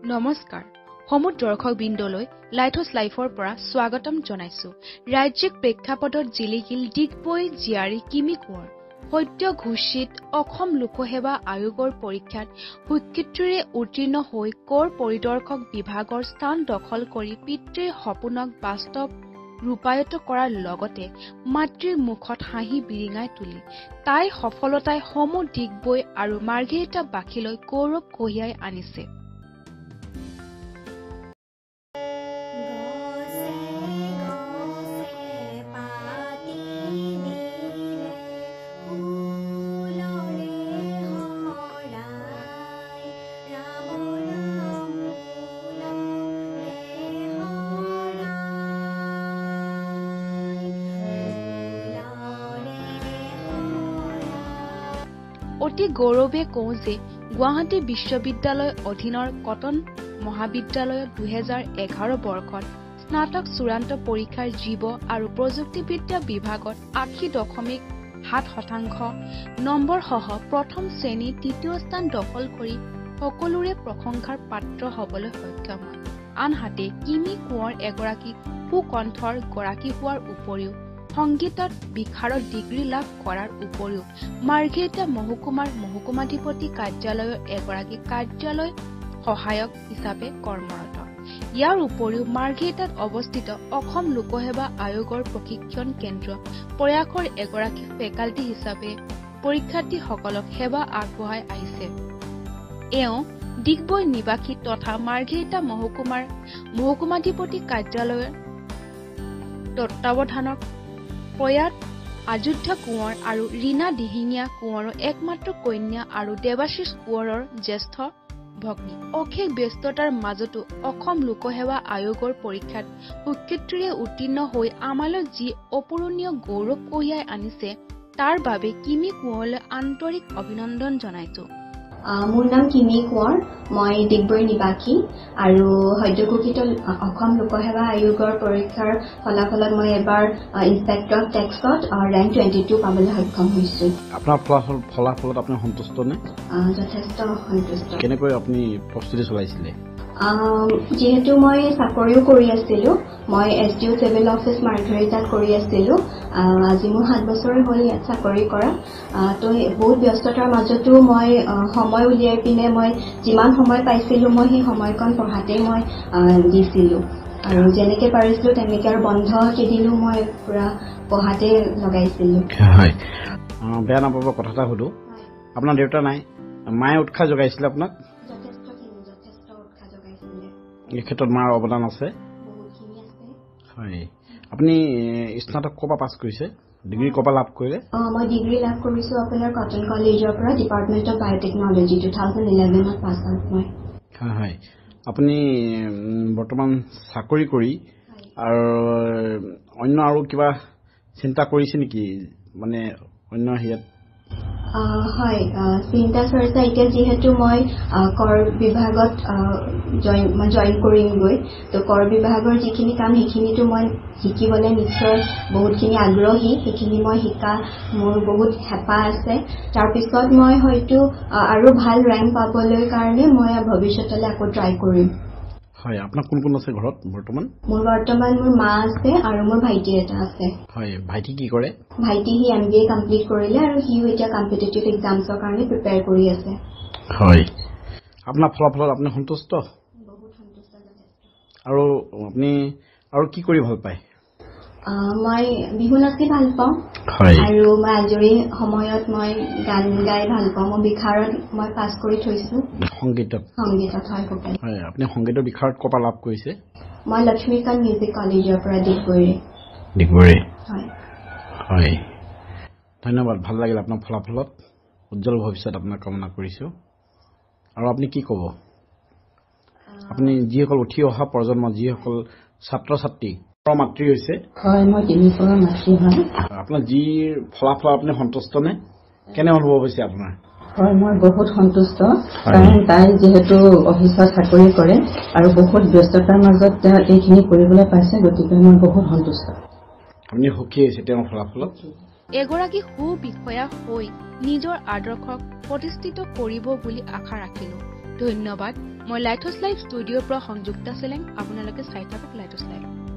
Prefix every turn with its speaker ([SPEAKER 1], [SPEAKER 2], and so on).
[SPEAKER 1] নমস্কাৰ সমুদ্ৰ দৰ্শক বিন্দুলৈ লাইটহাউছ লাইফৰ পৰা স্বাগতম জনাইছো ৰাজ্যিক প্ৰেক্ষাপটত জিলিকিল ডিগবৈ জিয়াৰী কিমি কোঁৱৰ সত্য ঘোষিত অসম লোকসেৱা আয়োগৰ পৰীক্ষাত সুখ্যাতিৰে উত্তীৰ্ণ হৈ কৰ পৰিদৰ্শক বিভাগৰ স্থান দখল কৰি পিতৃৰ সপোনক বাস্তৱ ৰূপায়িত কৰাৰ লগতে মাতৃৰ মুখত হাঁহি বিৰিঙাই তুলি তাইৰ সফলতাই সমূহ ডিগবৈ আৰু মাৰ্ঘেৰিটা বাসীলৈ গৌৰৱ কঢ়িয়াই আনিছে অতি গৌৰৱে কওঁ যে গুৱাহাটী বিশ্ববিদ্যালয় অধীনৰ কটন মহাবিদ্যালয়ত 2011 বৰ্ষত স্নাতক চূড়ান্ত পৰীক্ষাৰ জীৱ আৰু প্ৰযুক্তিবিদ্যা বিভাগত 80.7% নম্বৰ সহ প্ৰথম শ্ৰেণী তৃতীয় স্থান দখল কৰি সকলোৰে প্ৰশংসাৰ পাত্ৰ হ'বলৈ সক্ষম হয় আনহাতে কিমি কোঁৱৰ এগৰাকী সুকণ্ঠৰ গৰাকী হোৱাৰ উপৰিও সংগীতত বিশাৰদ ডিগ্ৰী লাভ কৰাৰ উপৰিও মাৰ্ঘেৰিটা মহকুমাৰ মহকুমাধিপতি কাৰ্যালয়ৰ এগৰাকী কাৰ্যালয় সহায়ক হিচাপে কৰ্মৰত ইয়াৰ উপৰিও মাৰ্ঘেৰিটাত অৱস্থিত অসম লোকসেৱা আয়োগৰ প্ৰশিক্ষণ কেন্দ্ৰ প্ৰয়াসৰ এগৰাকী ফেকাল্টি হিচাপে পৰীক্ষাৰ্থীসকলক সেৱা আগবঢ়াই আহিছে এওঁ ডিগবৈ নিবাসী তথা মাৰ্ঘেৰিটা মহকুমাৰ মহকুমাধিপতি কাৰ্যালয়ৰ তত্বাৱধানক প্ৰয়াত আযোধ্যা কোঁৱৰ আৰু ৰীনা দিহিঙীয়া কোঁৱৰৰ একমাত্ৰ কন্যা আৰু দেৱাশীষ কোঁৱৰৰ জ্যেষ্ঠ ভগ্নী অশেষ ব্যস্ততাৰ মাজতো অসম লোকসেৱা আয়োগৰ পৰীক্ষাত সুখ্যাতিৰে উত্তীৰ্ণ হৈ আমালৈ যি অপূৰণীয় গৌৰৱ কঢ়িয়াই আনিছে তাৰ বাবে কিমি কোঁৱৰলৈ আন্তৰিক অভিনন্দন জনাইছো
[SPEAKER 2] মোৰ নাম কিমি কোঁৱৰ মই ডিগবৈ নিবাসী আৰু সদ্যঘোষিত অসম লোকসেৱা আয়োগৰ পৰীক্ষাৰ ফলাফলত মই এবাৰ ইন্সপেক্টৰ অফ টেক্সত ৰেংক 22 পাবলৈ সক্ষম হৈছো
[SPEAKER 3] আপোনাৰ ফলাফলত আপুনি সন্তুষ্ট নে
[SPEAKER 2] যথেষ্ট সন্তুষ্ট
[SPEAKER 3] কেনেকৈ আপুনি প্ৰস্তুতি চলাইছিলে
[SPEAKER 2] যেহেতু মই চাকৰিও কৰি আছিলো মই এছডিও সিভিল অফিচ মাৰ্ঘেৰিটাত কৰি আছিলো আজি মোৰ 7 বছৰ হ'ল ইয়াত চাকৰি কৰা তো বহুত ব্যস্ততাৰ মাজতো মই সময় উলিয়াই পিনে মই যিমান সময় পাইছিলো মই সেই সময়কণ পঢ়াতে মই দিছিলো আৰু যেনেকৈ পাৰিছিলো তেনেকৈ আৰু বন্ধ কেইদিনো মই পুৰা পঢ়াতে লগাইছিলো
[SPEAKER 3] হয় বেয়া নাপাব কথা এটা সুধো আপোনাৰ দেউতা নাই মায়ে উৎসাহ যোগাইছিলে আপোনাক এই ক্ষেত্ৰত মাৰ অৱদান আছে হয় আপুনি স্নাতক ক'ৰপৰা পাছ কৰিছে ডিগ্ৰী ক'ৰপৰা লাভ কৰিলে
[SPEAKER 2] মই ডিগ্ৰী লাভ কৰিছো আপোনাৰ কটন কলেজৰ পৰা department of biotechnology 2011 to pass out মই
[SPEAKER 3] হয় হয় আপুনি বৰ্তমান চাকৰি কৰি আৰু অন্য আৰু কিবা চিন্তা কৰিছে নেকি মানে অন্য হেৰিয়াত
[SPEAKER 2] হয় চিন্তা চৰ্চা এতিয়া যিহেতু মই কৰ বিভাগত জইন কৰিমগৈ তো কৰ বিভাগৰ যিখিনি কাম সেইখিনিতো মই শিকিবলৈ নিশ্চয় বহুতখিনি আগ্ৰহী সেইখিনি মই শিকা মোৰ বহুত হেঁপাহ আছে তাৰপিছত মই হয়তো আৰু ভাল ৰেংক পাবলৈ কাৰণে মই ভৱিষ্যতলৈ আকৌ ট্ৰাই কৰিম
[SPEAKER 3] হয় আপোনাৰ কোন কোন আছে ঘৰত বৰ্তমান
[SPEAKER 2] মোৰ মা আছে আৰু মোৰ ভাইটি এটা আছে
[SPEAKER 3] হয় ভাইটি কি কৰে
[SPEAKER 2] ভাইটি হি MBA কমপ্লিট কৰিলে আৰু হিও এতিয়া কম্পিটিটিভ এক্সামছৰ কাৰণে প্ৰিপেয়াৰ কৰি আছে
[SPEAKER 3] হয় আপোনাৰ ফলাফলত আপুনি সন্তুষ্ট
[SPEAKER 2] বহুত সন্তুষ্ট
[SPEAKER 3] আৰু আপুনি আৰু কি কৰি ভাল পায়
[SPEAKER 2] মই বিহু নাচি ভাল পাওঁ আৰু মই আজৰি সময়ত মই গান গাই ভাল পাওঁ মই বিশাৰত মই পাছ কৰি থৈছো
[SPEAKER 3] সংগীতত হয় আপুনি সংগীতৰ বিশাৰত ক'ৰপৰা লাভ কৰিছে
[SPEAKER 2] মই লক্ষ্মীকান্ত মিউজিক কলেজৰ পৰা ডিগবৈ হয়
[SPEAKER 3] হয় ধন্যবাদ ভাল লাগিল আপোনাৰ ফলাফলত উজ্জ্বল ভৱিষ্যত আপোনাৰ কামনা কৰিছো আৰু আপুনি কি ক'ব আপুনি যিসকল উঠি অহা প্ৰজন্ম যিসকল ছাত্ৰ ছাত্ৰী মাতৃ হৈছে
[SPEAKER 2] হয় মই তিনিপুৰৰ মাতৃ হয়
[SPEAKER 3] আপোনাৰ যি ফলাফল আপুনি সন্তুষ্ট নে কেনে অনুভৱ হৈছে আপোনাৰ
[SPEAKER 4] হয় মই বহুত সন্তুষ্ট কাৰণ তাই যেহেতু অফিচত চাকৰি কৰে আৰু বহুত ব্যস্ততাৰ মাজত এইখিনি কৰিবলৈ পাইছে গতিকে মই বহুত সন্তুষ্ট
[SPEAKER 3] আপুনি সুখী হৈছে তেওঁৰ ফলাফলত
[SPEAKER 1] এগৰাকী সুবিষয়া হৈ নিজৰ আদৰ্শক প্ৰতিষ্ঠিত কৰিব বুলি আশা ৰাখিলো ধন্যবাদ মই লাইটহাউছ লাইভ ষ্টুডিঅ'ৰ পৰা সংযুক্তা চেলেং আপোনালোকে চাই থাকক লাইটহাউছ লাইভ